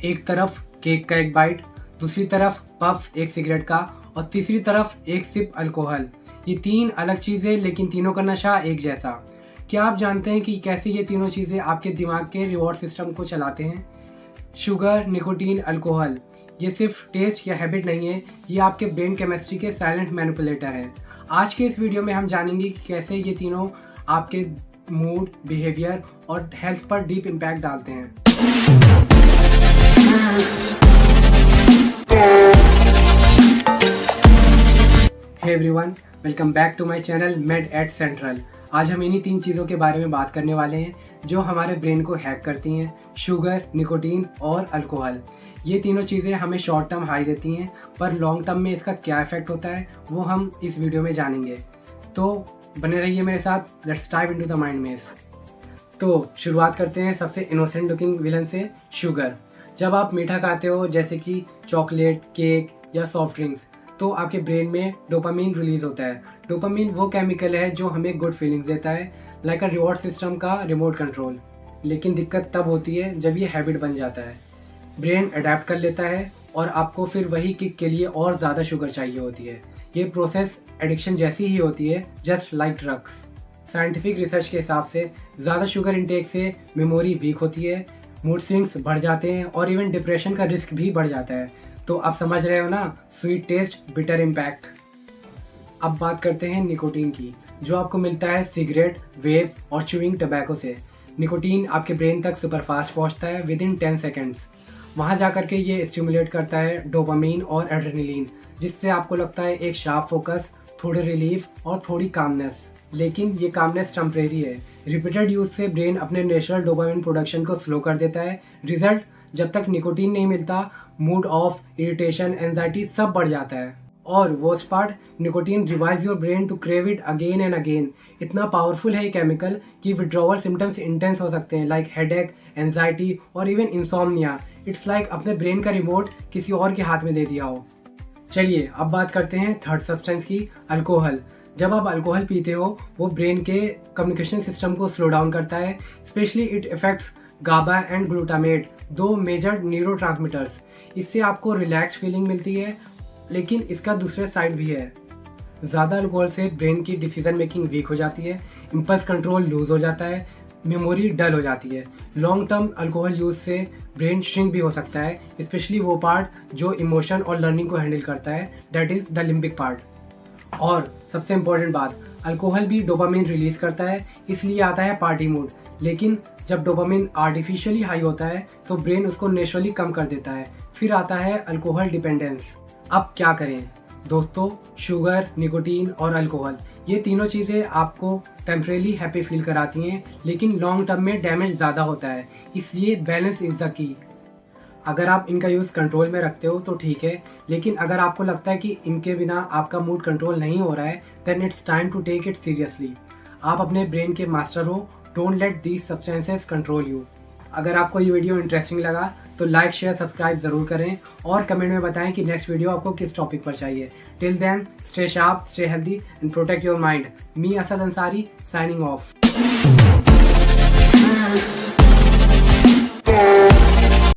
एक तरफ केक का एक बाइट, दूसरी तरफ पफ एक सिगरेट का और तीसरी तरफ एक सिप अल्कोहल। ये तीन अलग चीज़ें लेकिन तीनों का नशा एक जैसा। क्या आप जानते हैं कि कैसे ये तीनों चीज़ें आपके दिमाग के रिवॉर्ड सिस्टम को चलाते हैं? शुगर, निकोटीन, अल्कोहल, ये सिर्फ टेस्ट या हैबिट नहीं है, ये आपके ब्रेन केमिस्ट्री के साइलेंट मैनिपुलेटर हैं। आज के इस वीडियो में हम जानेंगे कि कैसे ये तीनों आपके मूड, बिहेवियर और हेल्थ पर डीप इम्पैक्ट डालते हैं। Hey everyone, welcome back to my channel Med at Central. आज हम इन्हीं तीन चीज़ों के बारे में बात करने वाले हैं जो हमारे ब्रेन को हैक करती हैं। शुगर, निकोटीन और अल्कोहल। ये तीनों चीज़ें हमें शॉर्ट टर्म हाई देती हैं, पर लॉन्ग टर्म में इसका क्या इफेक्ट होता है वो हम इस वीडियो में जानेंगे। तो बने रहिए मेरे साथ। Let's dive into the mind मेज। तो शुरुआत करते हैं सबसे इनोसेंट लुकिंग विलन से, शुगर। जब आप मीठा खाते हो जैसे कि चॉकलेट, केक या सॉफ्ट ड्रिंक्स, तो आपके ब्रेन में डोपामीन रिलीज होता है। डोपामीन वो केमिकल है जो हमें गुड फीलिंग्स देता है, लाइक अ रिवॉर्ड सिस्टम का रिमोट कंट्रोल। लेकिन दिक्कत तब होती है जब ये हैबिट बन जाता है। ब्रेन अडेप्ट कर लेता है और आपको फिर वही किक के लिए और ज़्यादा शुगर चाहिए होती है। ये प्रोसेस एडिक्शन जैसी ही होती है, just like drugs. Scientific research के हिसाब से ज़्यादा शुगर इंटेक से मेमोरी वीक होती है, मूड स्विंग्स बढ़ जाते हैं और इवन डिप्रेशन का रिस्क भी बढ़ जाता है। तो आप समझ रहे हो ना, स्वीट टेस्ट, बिटर इम्पैक्ट। अब बात करते हैं निकोटीन की, जो आपको मिलता है सिगरेट, वेव और च्यूइंग टबैको से। निकोटीन आपके ब्रेन तक सुपर फास्ट पहुँचता है विद इन 10 सेकेंड्स। वहाँ जा करके ये स्टिमुलेट करता है डोपामीन और एड्रेनलिन, जिससे आपको लगता है एक शार्प फोकस, थोड़ी रिलीफ और थोड़ी कामनेस। लेकिन ये कामनेस टेम्परेरी है। रिपीटेड यूज से ब्रेन अपने नेचुरल डोपामिन प्रोडक्शन को स्लो कर देता है। रिजल्ट, जब तक निकोटीन नहीं मिलता, मूड ऑफ, इरिटेशन, एंजाइटी सब बढ़ जाता है। और worst part, nicotine revise your brain to crave it again and again. इतना पावरफुल है ये केमिकल कि विड्रॉवल सिम्टम्स इंटेंस हो सकते हैं, लाइक हेडेक, एंजाइटी और इवन इंसोम्निया। इट्स लाइक अपने ब्रेन का रिमोट किसी और के हाथ में दे दिया हो। चलिए अब बात करते हैं थर्ड सब्सटेंस की, अल्कोहल। जब आप अल्कोहल पीते हो, वो ब्रेन के कम्युनिकेशन सिस्टम को स्लो डाउन करता है। Specially it affects GABA and glutamate, दो मेजर न्यूरोट्रांसमीटर्स। इससे आपको रिलैक्स फीलिंग मिलती है, लेकिन इसका दूसरे साइड भी है। ज़्यादा अल्कोहल से ब्रेन की डिसीजन मेकिंग वीक हो जाती है, इम्पल्स कंट्रोल लूज हो जाता है, मेमोरी डल हो जाती है। लॉन्ग टर्म अल्कोहल यूज से ब्रेन श्रिंक भी हो सकता है, स्पेशली वो पार्ट जो इमोशन और लर्निंग को हैंडल करता है, that is the limbic part. और सबसे इम्पोर्टेंट बात, अल्कोहल भी डोपामिन रिलीज करता है, इसलिए आता है पार्टी मूड। लेकिन जब डोपामिन आर्टिफिशियली हाई होता है तो ब्रेन उसको नेचुरली कम कर देता है, फिर आता है अल्कोहल डिपेंडेंस। अब क्या करें दोस्तों? शुगर, निकोटीन और अल्कोहल, ये तीनों चीज़ें आपको टेम्परेली हैप्पी फील कराती हैं, लेकिन लॉन्ग टर्म में डैमेज ज़्यादा होता है। इसलिए बैलेंस इज़ द की। अगर आप इनका यूज़ कंट्रोल में रखते हो तो ठीक है, लेकिन अगर आपको लगता है कि इनके बिना आपका मूड कंट्रोल नहीं हो रहा है, then it's time to take it seriously. आप अपने ब्रेन के मास्टर हो, don't let these substances control you. अगर आपको ये वीडियो इंटरेस्टिंग लगा तो लाइक, शेयर, सब्सक्राइब ज़रूर करें और कमेंट में बताएं कि नेक्स्ट वीडियो आपको किस टॉपिक पर चाहिए। Till then, stay sharp, stay healthy and protect your mind. Me Asad Ansari, signing of.